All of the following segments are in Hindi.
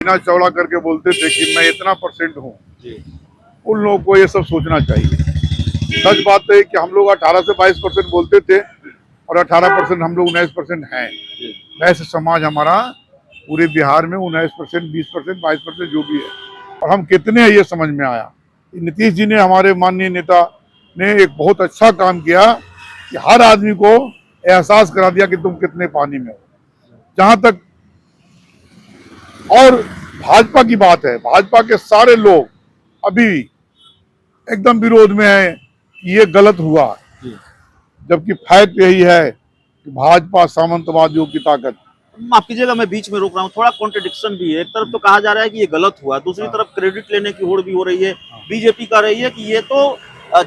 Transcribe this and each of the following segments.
इतना चौड़ा करके बोलते थे कि मैं इतना परसेंट हूँ, उन लोगों को ये सब सोचना चाहिए। सच बात है कि हम लोग 18 से 22% बोलते थे और 18% हम लोग 19% हैं। वैसे समाज हमारा पूरे बिहार में 19%, 20%, 22% जो भी है, और हम कितने हैं ये समझ में आया। नीतीश जी ने, हमारे माननीय नेता ने एक बहुत अच्छा काम किया कि हर आदमी को एहसास करा दिया कि तुम कितने पानी में हो। जहां तक और भाजपा की बात है, भाजपा के सारे लोग अभी एकदम विरोध में है कि ये गलत हुआ, जबकि फैक्ट यही है कि भाजपा सामंतवादियों की ताकत। माफ कीजिएगा, मैं बीच में रोक रहा हूँ, थोड़ा कॉन्ट्रडिक्शन भी है। एक तरफ तो कहा जा रहा है कि ये गलत हुआ, दूसरी तरफ क्रेडिट लेने की होड़ भी हो रही है। बीजेपी कह रही है कि ये तो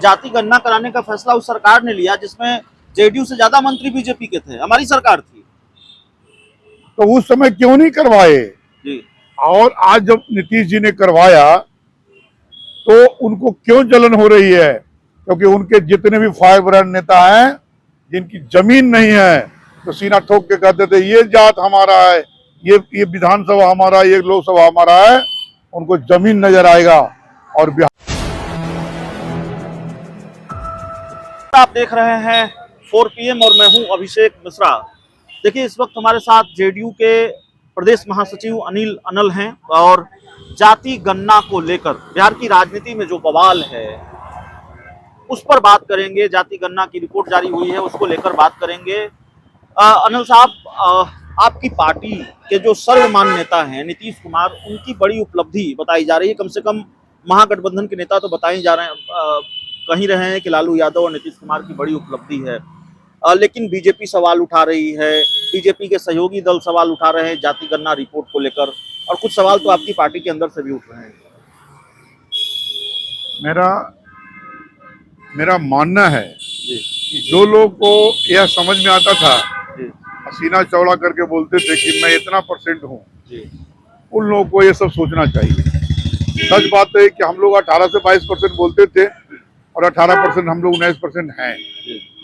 जाति गणना कराने का फैसला उस सरकार ने लिया जिसमें जेडीयू से ज्यादा मंत्री बीजेपी के थे, हमारी सरकार थी। तो उस समय क्यों नहीं करवाए जी। और आज जब नीतीश जी ने करवाया तो उनको क्यों जलन हो रही है? क्योंकि उनके जितने भी फाइब्रेंट नेता हैं, जिनकी जमीन नहीं है, तो सीना ठोक के कहते थे ये जात हमारा है, ये विधानसभा हमारा, ये लोकसभा हमारा है, उनको जमीन नजर आएगा। और आप देख रहे हैं 4 PM और मैं हूं अभिषेक मिश्रा। देखिए, इस वक्त हमारे साथ जेडीयू के प्रदेश महासचिव अनिल अनल हैं और जाति गणना को लेकर बिहार की राजनीति में जो बवाल है उस पर बात करेंगे। जाति गणना की रिपोर्ट जारी हुई है, उसको लेकर बात करेंगे। अनिल साहब, आपकी पार्टी के जो सर्वमान्य नेता हैं नीतीश कुमार, उनकी बड़ी उपलब्धि बताई जा रही है। कम से कम महागठबंधन के नेता तो बताए जा रहे हैं, कहीं रहे हैं कि लालू यादव और नीतीश कुमार की बड़ी उपलब्धि है। लेकिन बीजेपी सवाल उठा रही है, बीजेपी के सहयोगी दल सवाल उठा रहे हैं जाति गणना रिपोर्ट को लेकर, और कुछ सवाल तो आपकी पार्टी के अंदर से भी उठ रहे हैं। मेरा मानना है कि जो लोग को यह समझ में आता था, सीना चौड़ा करके बोलते थे कि मैं इतना परसेंट हूँ, उन लोगों को ये सब सोचना चाहिए। सच बात है कि हम लोग 18 से 22% बोलते थे और 18% हम लोग 19% हैं।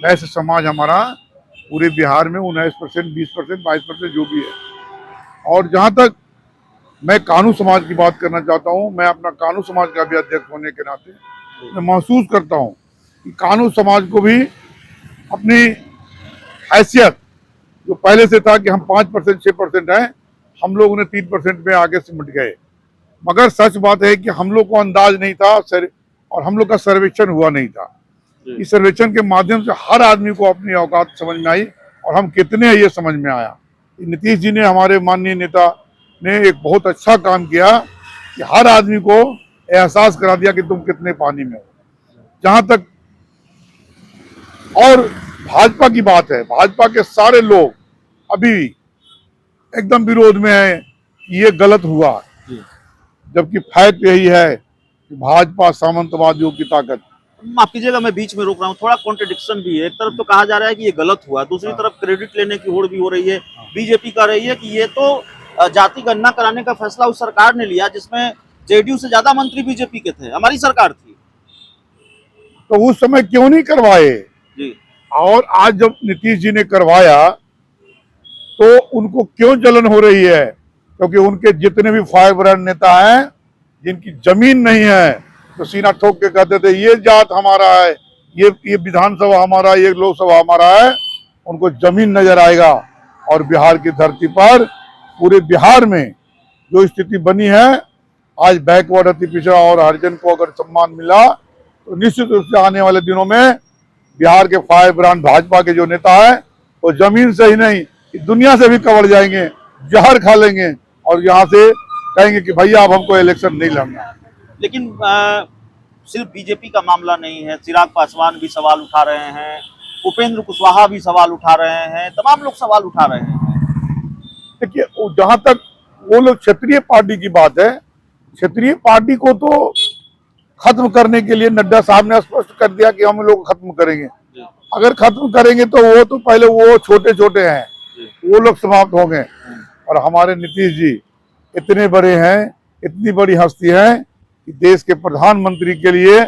वैसे समाज हमारा पूरे बिहार में 19%, 20%, 22% जो भी है। और जहां तक मैं कानू समाज की बात करना चाहता हूं, मैं अपना कानू समाज का भी अध्यक्ष होने के नाते मैं महसूस करता हूं कि कानू समाज को भी अपनी हैसियत, जो पहले से था कि हम 5%, 6% हैं, हम लोगों ने 3% में आगे सिमट गए। मगर सच बात है कि हम लोग को अंदाज नहीं था और हम लोग का सर्वेक्षण हुआ नहीं था। इस सर्वेक्षण के माध्यम से हर आदमी को अपनी औकात समझ में आई और हम कितने हैं ये समझ में आया। नीतीश जी ने, हमारे माननीय नेता ने एक बहुत अच्छा काम किया कि हर आदमी को एहसास करा दिया कि तुम कितने पानी में हो। जहां तक और भाजपा की बात है, भाजपा के सारे लोग अभी एकदम विरोध में है कि ये गलत हुआ, जबकि फैक्ट यही है कि भाजपा सामंतवादियों की ताकत। माफ कीजिएगा, मैं बीच में रोक रहा हूँ, थोड़ा कॉन्ट्रडिक्शन भी है। एक तरफ तो कहा जा रहा है कि ये गलत हुआ, दूसरी तरफ क्रेडिट लेने की होड़ भी हो रही है। बीजेपी कह रही है कि ये तो जाति गणना कराने का फैसला उस सरकार ने लिया जिसमें जेडीयू से ज्यादा मंत्री बीजेपी के थे, हमारी सरकार थी। तो उस समय क्यों नहीं करवाए जी। और आज जब नीतीश जी ने करवाया तो उनको क्यों जलन हो रही है? क्योंकि उनके जितने भी फाइब्रेंट नेता हैं, जिनकी जमीन नहीं है, तो सीना ठोक के कहते थे ये जात हमारा है, ये विधानसभा हमारा, ये लोकसभा हमारा है, उनको जमीन नजर आएगा। और बिहार की धरती पर, पूरे बिहार में जो स्थिति बनी है, आज बैकवर्ड, अति पिछड़ा और हरिजन को अगर सम्मान मिला तो निश्चित रूप से आने वाले दिनों में बिहार के फाइब्रेंट भाजपा के जो नेता है वो जमीन से ही नहीं, दुनिया से भी कवर जाएंगे, जहर खा लेंगे और यहाँ से कहेंगे कि भैया अब हमको इलेक्शन नहीं लड़ना। लेकिन सिर्फ बीजेपी का मामला नहीं है, चिराग पासवान भी सवाल उठा रहे हैं, उपेंद्र कुशवाहा भी सवाल उठा रहे हैं, तमाम लोग सवाल उठा रहे हैं। देखिए, जहां तक वो लोग क्षेत्रीय पार्टी की बात है, क्षेत्रीय पार्टी को तो खत्म करने के लिए नड्डा साहब ने स्पष्ट कर दिया कि हम लोग खत्म करेंगे। अगर खत्म करेंगे तो वो तो पहले वो छोटे छोटे हैं, वो लोग समाप्त हो गए। और हमारे नीतीश जी इतने बड़े हैं, इतनी बड़ी हस्ती है कि देश के प्रधानमंत्री के लिए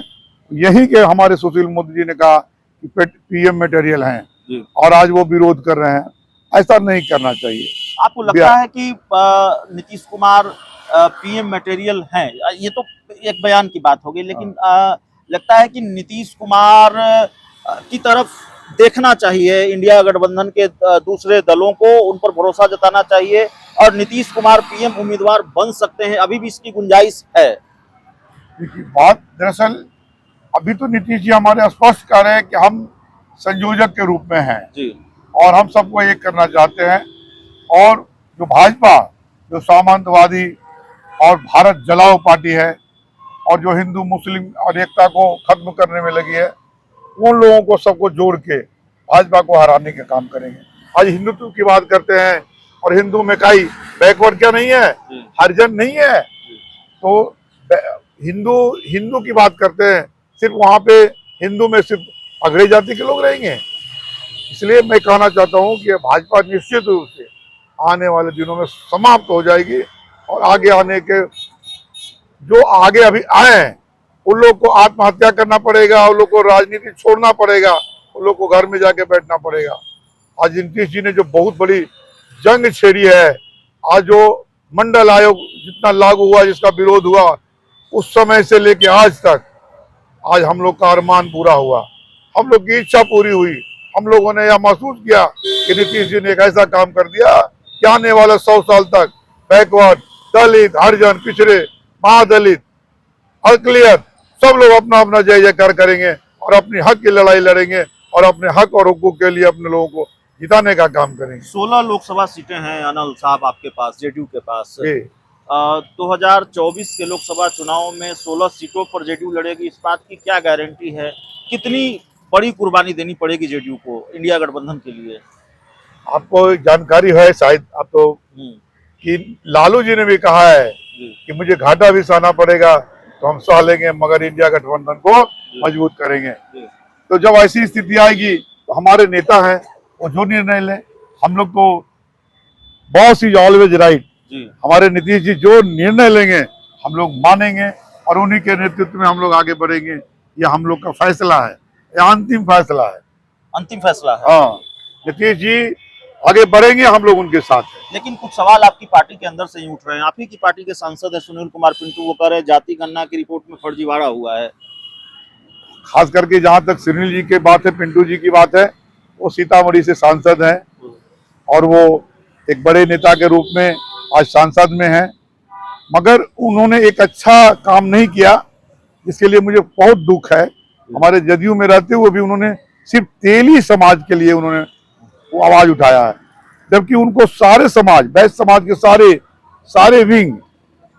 यही के हमारे सुशील मोदी जी ने कहा कि PM मटेरियल हैं, और आज वो विरोध कर रहे हैं। ऐसा नहीं करना चाहिए। आपको लगता है कि नीतीश कुमार पीएम मटेरियल हैं, ये तो एक बयान की बात होगी, लेकिन लगता है कि नीतीश कुमार की तरफ देखना चाहिए इंडिया गठबंधन के दूसरे दलों को, उन पर भरोसा जताना चाहिए और नीतीश कुमार पीएम उम्मीदवार बन सकते हैं, अभी भी इसकी गुंजाइश है। देखिए, बात दरअसल अभी तो नीतीश जी हमारे स्पष्ट कर रहे हैं कि हम संयोजक के रूप में हैं जी, और हम सबको एक करना चाहते हैं। और जो भाजपा, जो सामंतवादी और भारत जलाओ पार्टी है और जो हिंदू मुस्लिम और एकता को खत्म करने में लगी है, उन लोगों को सबको जोड़ के भाजपा को हराने का काम करेंगे। आज हिंदुत्व की बात करते हैं और हिंदू में कई बैकवर्ड क्या नहीं है, हरिजन नहीं है, तो हिंदू की बात करते हैं, सिर्फ वहां पे हिंदू में सिर्फ अग्रही जाति के लोग रहेंगे। इसलिए मैं कहना चाहता हूं कि भाजपा निश्चित रूप से आने वाले दिनों में समाप्त हो जाएगी और आगे आने के जो आगे अभी आए हैं उन लोग को आत्महत्या करना पड़ेगा, उन लोग को राजनीति छोड़ना पड़ेगा, उन लोग को घर में जाके बैठना पड़ेगा। आज नीतीश जी ने जो बहुत बड़ी जंग छेड़ी है, आज जो मंडल आयोग जितना लागू हुआ, जिसका विरोध हुआ, उस समय से लेके आज तक आज हम लोग का अरमान पूरा हुआ, हम लोग की इच्छा पूरी हुई। हम लोगों ने यह महसूस किया कि नीतीश जी ने एक ऐसा काम कर दिया कि आने वाले 100 साल तक बैकवर्ड, दलित, हरिजन, पिछड़े, महादलित, अल्पसंख्यक सब लोग अपना अपना जय जयकार करेंगे और अपनी हक की लड़ाई लड़ेंगे और अपने हक और हुकूक के लिए अपने लोगों को जिताने का काम करेंगे। 16 लोकसभा सीटें हैं अनिल साहब आपके पास, जेडीयू के पास। 2024 के लोकसभा चुनाव में 16 सीटों पर जेडीयू लड़ेगी, इस बात की क्या गारंटी है? कितनी बड़ी कुर्बानी देनी पड़ेगी जेडीयू को इंडिया गठबंधन के लिए? आपको जानकारी है शायद आप तो कि लालू जी ने भी कहा है कि मुझे घाटा भी सहना पड़ेगा तो हम सह लेंगे, मगर इंडिया गठबंधन को मजबूत करेंगे। तो जब ऐसी स्थिति आएगी तो हमारे नेता हैं, वो जो निर्णय लें, हम लोग तो बॉस इज ऑलवेज राइट, हमारे नीतीश जी जो निर्णय लेंगे हम लोग मानेंगे और उन्हीं के नेतृत्व में हम लोग आगे बढ़ेंगे। ये हम लोग का फैसला है, ये अंतिम फैसला है, अंतिम फैसला है। हाँ, नीतीश जी आगे बढ़ेंगे, हम लोग उनके साथ हैं। लेकिन कुछ सवाल आपकी पार्टी के अंदर से ही उठ रहे हैं। आप ही की पार्टी के सांसद है सुनील कुमार पिंटू, वो कह रहे हैं जाति गणना की रिपोर्ट में फर्जीवाड़ा हुआ है। खास करके जहां तक सुनील जी की बात है, पिंटू जी की बात है, वो सीतामढ़ी से सांसद हैं और वो एक बड़े नेता के रूप में आज सांसद में हैं, मगर उन्होंने एक अच्छा काम नहीं किया, जिसके लिए मुझे बहुत दुख है। हमारे जदयू में रहते हुए भी उन्होंने सिर्फ तेली समाज के लिए उन्होंने वो आवाज उठाया है, जबकि उनको सारे समाज, वैश्य समाज के सारे विंग,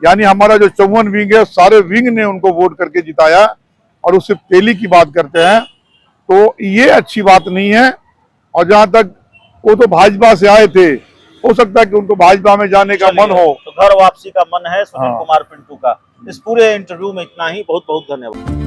यानी हमारा जो 54 विंग है, सारे विंग ने उनको वोट करके जिताया और उससे तेली की बात करते हैं, तो ये अच्छी बात नहीं है। और जहां तक वो तो भाजपा से आए थे, हो सकता है कि उनको भाजपा में जाने का मन हो, तो घर वापसी का मन है सुनील कुमार पिंटू का। इस पूरे इंटरव्यू में इतना ही, बहुत बहुत धन्यवाद।